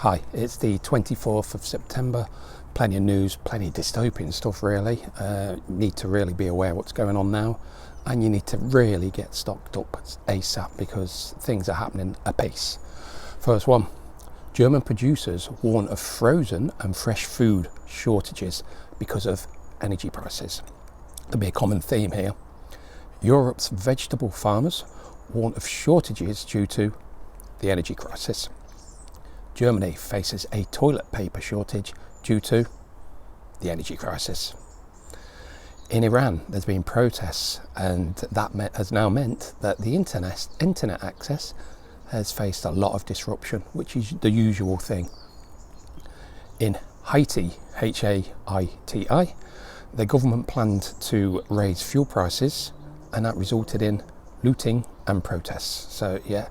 Hi, it's the 24th of September. Plenty of news, plenty of dystopian stuff really. You need to really be aware what's going on now, and you need to really get stocked up ASAP because things are happening apace. First one, German producers warn of frozen and fresh food shortages because of energy prices. There'll be a common theme here. Europe's vegetable farmers warn of shortages due to the energy crisis. Germany faces a toilet paper shortage due to the energy crisis. In Iran, there's been protests, and that has now meant that the internet access has faced a lot of disruption, which is the usual thing. In Haiti, Haiti, the government planned to raise fuel prices, and that resulted in looting and protests. So yeah,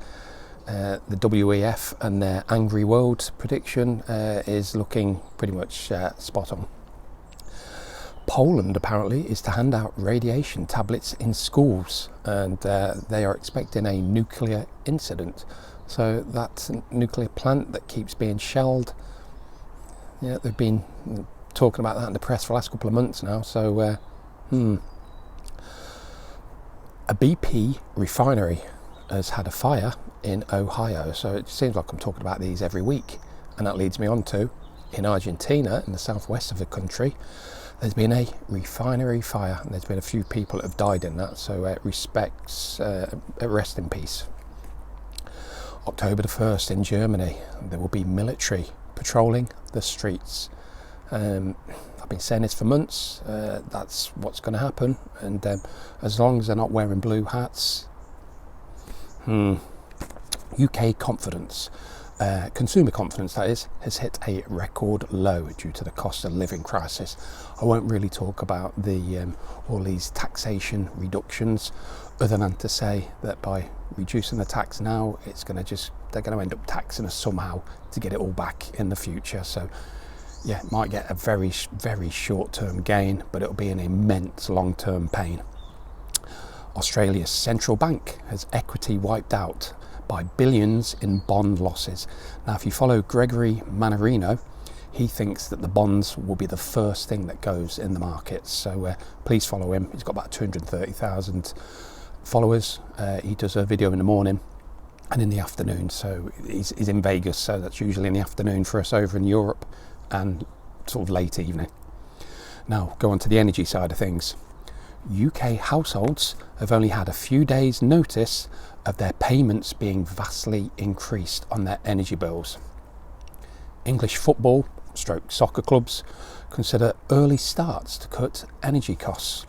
the WEF and their Angry World prediction is looking pretty much spot on. Poland apparently is to hand out radiation tablets in schools, and they are expecting a nuclear incident. So that's a nuclear plant that keeps being shelled. Yeah, they've been talking about that in the press for the last couple of months now. So a BP refinery has had a fire in Ohio. So it seems like I'm talking about these every week, and that leads me on to, in Argentina, in the southwest of the country, there's been a refinery fire, and there's been a few people that have died in that, so rest in peace. October the 1st in Germany, there will be military patrolling the streets. I've been saying this for months, that's what's going to happen, and as long as they're not wearing blue hats. UK confidence, consumer confidence that is, has hit a record low due to the cost of living crisis. I won't really talk about the all these taxation reductions, other than to say that by reducing the tax now, they're going to end up taxing us somehow to get it all back in the future. So yeah, might get a very, very short-term gain, but it'll be an immense long-term pain. Australia's central bank has equity wiped out by billions in bond losses. Now, if you follow Gregory Mannarino, he thinks that the bonds will be the first thing that goes in the markets. So please follow him. He's got about 230,000 followers. He does a video in the morning and in the afternoon. So he's in Vegas, so that's usually in the afternoon for us over in Europe, and sort of late evening. Now, go on to the energy side of things. UK households have only had a few days' notice of their payments being vastly increased on their energy bills. English football / soccer clubs consider early starts to cut energy costs.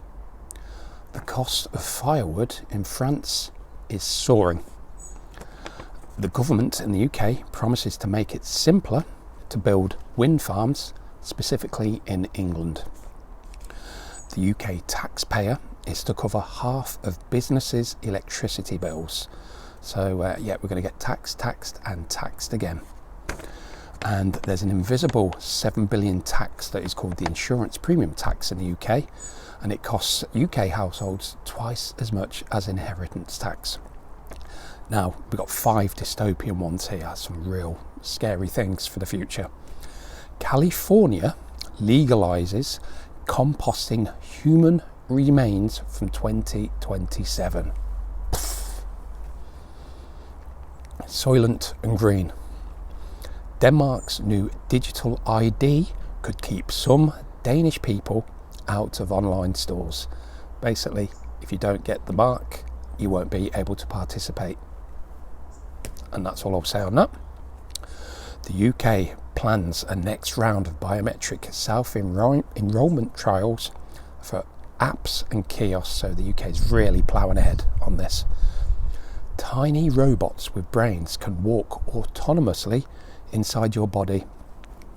The cost of firewood in France is soaring. The government in the UK promises to make it simpler to build wind farms, specifically in England. The UK taxpayer is to cover half of businesses' electricity bills. So yeah, we're going to get taxed and taxed again. And there's an invisible 7 billion tax that is called the insurance premium tax in the UK, and it costs UK households twice as much as inheritance tax. Now, we've got 5 dystopian ones here, some real scary things for the future. California legalizes composting human remains from 2027. Soylent and Green. Denmark's new digital ID could keep some Danish people out of online stores. Basically, if you don't get the mark, you won't be able to participate. And that's all I'll say on that. The UK plans a next round of biometric self-enrolment trials for apps and kiosks, so the UK is really ploughing ahead on this. Tiny robots with brains can walk autonomously inside your body.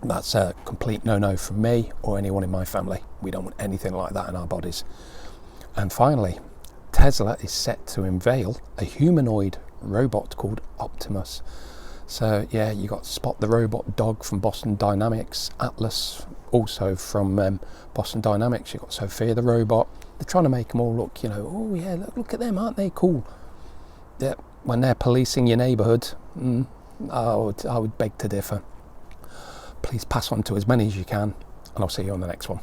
That's a complete no-no from me or anyone in my family. We don't want anything like that in our bodies. And finally, Tesla is set to unveil a humanoid robot called Optimus. So yeah, you got Spot the robot dog from Boston Dynamics, Atlas also from Boston Dynamics. You got Sophia the robot. They're trying to make them all look, oh yeah, look at them, aren't they cool? Yeah, when they're policing your neighbourhood, I would beg to differ. Please pass on to as many as you can, and I'll see you on the next one.